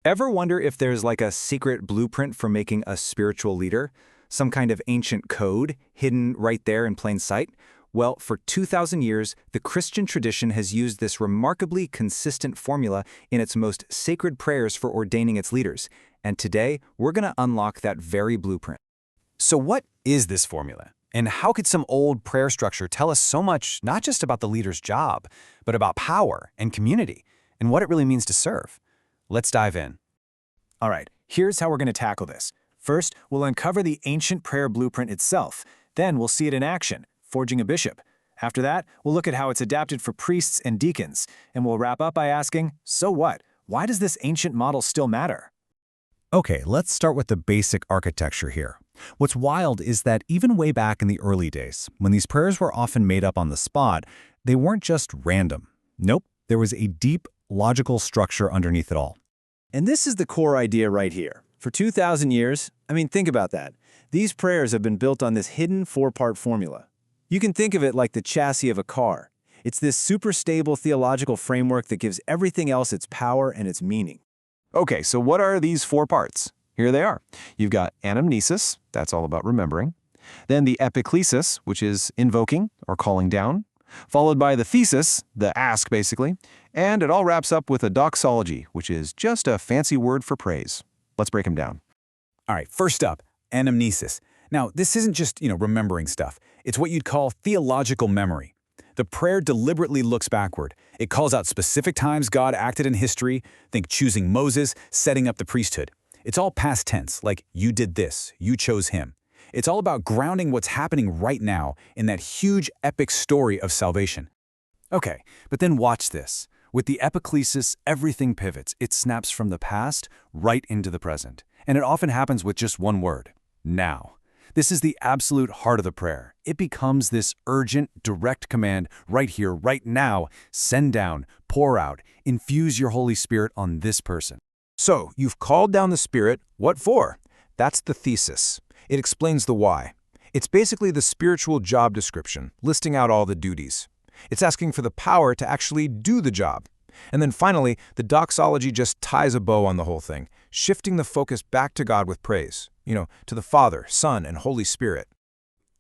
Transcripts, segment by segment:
Ever wonder if there's like a secret blueprint for making a spiritual leader? Some kind of ancient code hidden right there in plain sight? Well, for 2,000 years, the Christian tradition has used this remarkably consistent formula in its most sacred prayers for ordaining its leaders. And today, we're going to unlock that very blueprint. So what is this formula? And how could some old prayer structure tell us so much, not just about the leader's job, but about power and community, and what it really means to serve? Let's dive in. All right, here's how we're going to tackle this. First, we'll uncover the ancient prayer blueprint itself. Then we'll see it in action, forging a bishop. After that, we'll look at how it's adapted for priests and deacons. And we'll wrap up by asking, so what? Why does this ancient model still matter? Okay, let's start with the basic architecture here. What's wild is that even way back in the early days, when these prayers were often made up on the spot, they weren't just random. Nope, there was a deep, logical structure underneath it all. And this is the core idea right here. For 2,000 years, think about that. These prayers have been built on this hidden four-part formula. You can think of it like the chassis of a car. It's this super stable theological framework that gives everything else its power and its meaning. Okay, so what are these four parts? Here they are. You've got anamnesis, that's all about remembering. Then the epiklesis, which is invoking or calling down. Followed by the thesis, the ask basically. And it all wraps up with a doxology, which is just a fancy word for praise. Let's break them down. All right, first up, anamnesis. Now, this isn't just, remembering stuff. It's what you'd call theological memory. The prayer deliberately looks backward. It calls out specific times God acted in history, think choosing Moses, setting up the priesthood. It's all past tense, like you did this, you chose him. It's all about grounding what's happening right now in that huge epic story of salvation. Okay, but then watch this. With the epiklesis, everything pivots. It snaps from the past right into the present. And it often happens with just one word, now. This is the absolute heart of the prayer. It becomes this urgent, direct command right here, right now. Send down, pour out, infuse your Holy Spirit on this person. So, you've called down the Spirit. What for? That's the thesis. It explains the why. It's basically the spiritual job description, listing out all the duties. It's asking for the power to actually do the job. And then finally, the doxology just ties a bow on the whole thing, shifting the focus back to God with praise, to the Father, Son, and Holy Spirit.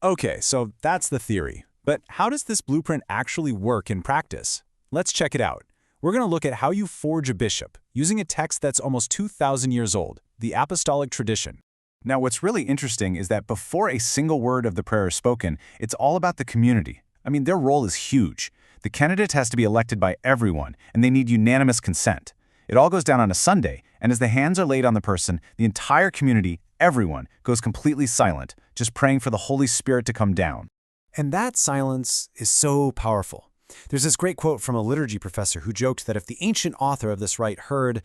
Okay, so that's the theory. But how does this blueprint actually work in practice? Let's check it out. We're going to look at how you forge a bishop, using a text that's almost 2,000 years old, the apostolic tradition. Now, what's really interesting is that before a single word of the prayer is spoken, it's all about the community. Their role is huge. The candidate has to be elected by everyone, and they need unanimous consent. It all goes down on a Sunday, and as the hands are laid on the person, the entire community, everyone, goes completely silent, just praying for the Holy Spirit to come down. And that silence is so powerful. There's this great quote from a liturgy professor who joked that if the ancient author of this rite heard,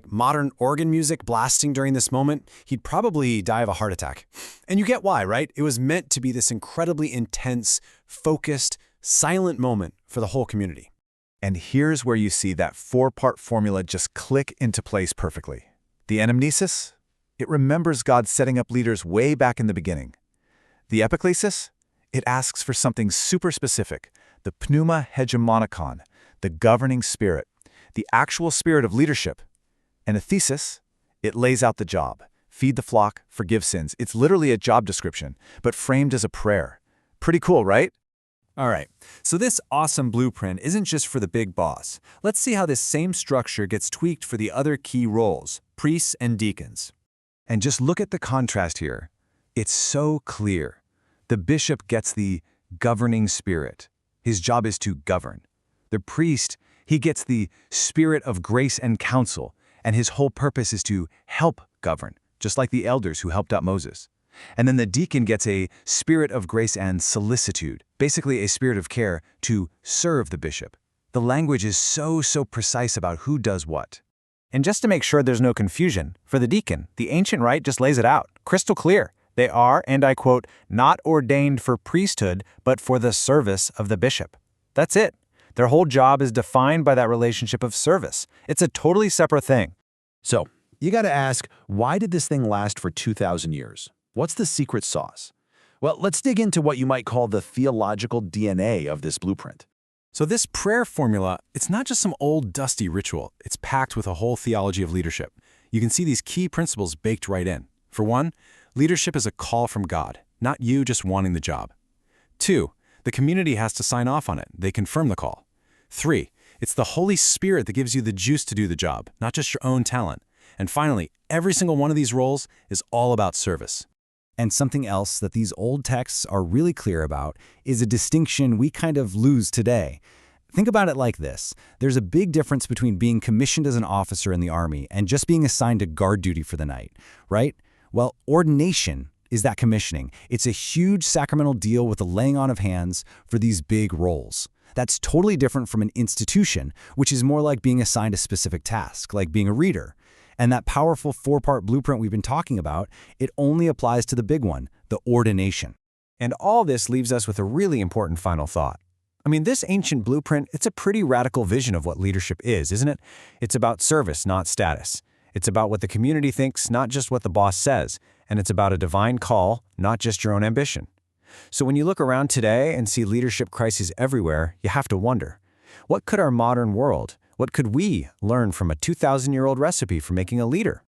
modern organ music blasting during this moment, he'd probably die of a heart attack. And you get why, right? It was meant to be this incredibly intense, focused, silent moment for the whole community. And here's where you see that four-part formula just click into place perfectly. The anamnesis? It remembers God setting up leaders way back in the beginning. The epiklesis? It asks for something super specific, the pneuma hegemonikon, the governing spirit, the actual spirit of leadership. And the thesis? It lays out the job. Feed the flock, forgive sins. It's literally a job description, but framed as a prayer. Pretty cool, right? All right, so this awesome blueprint isn't just for the big boss. Let's see how this same structure gets tweaked for the other key roles, priests and deacons. And just look at the contrast here. It's so clear. The bishop gets the governing spirit. His job is to govern. The priest, he gets the spirit of grace and counsel, and his whole purpose is to help govern, just like the elders who helped out Moses. And then the deacon gets a spirit of grace and solicitude, basically a spirit of care to serve the bishop. The language is so precise about who does what. And just to make sure there's no confusion, for the deacon, the ancient rite just lays it out, crystal clear. They are, and I quote, not ordained for priesthood, but for the service of the bishop. That's it. Their whole job is defined by that relationship of service. It's a totally separate thing. So, you gotta ask, why did this thing last for 2,000 years? What's the secret sauce? Well, let's dig into what you might call the theological DNA of this blueprint. So this prayer formula, it's not just some old dusty ritual. It's packed with a whole theology of leadership. You can see these key principles baked right in. For one, leadership is a call from God, not you just wanting the job. 2, the community has to sign off on it. They confirm the call. 3, it's the Holy Spirit that gives you the juice to do the job, not just your own talent. And finally, every single one of these roles is all about service. And something else that these old texts are really clear about is a distinction we kind of lose today. Think about it like this. There's a big difference between being commissioned as an officer in the Army and just being assigned to guard duty for the night, right? Well, ordination is that commissioning. It's a huge sacramental deal with the laying on of hands for these big roles. That's totally different from an institution, which is more like being assigned a specific task, like being a reader. And that powerful 4-part blueprint we've been talking about, it only applies to the big one, the ordination. And all this leaves us with a really important final thought. I mean, this ancient blueprint, it's a pretty radical vision of what leadership is, isn't it? It's about service, not status. It's about what the community thinks, not just what the boss says. And it's about a divine call, not just your own ambition. So when you look around today and see leadership crises everywhere, you have to wonder, what could our modern world, what could we learn from a 2,000-year-old recipe for making a leader?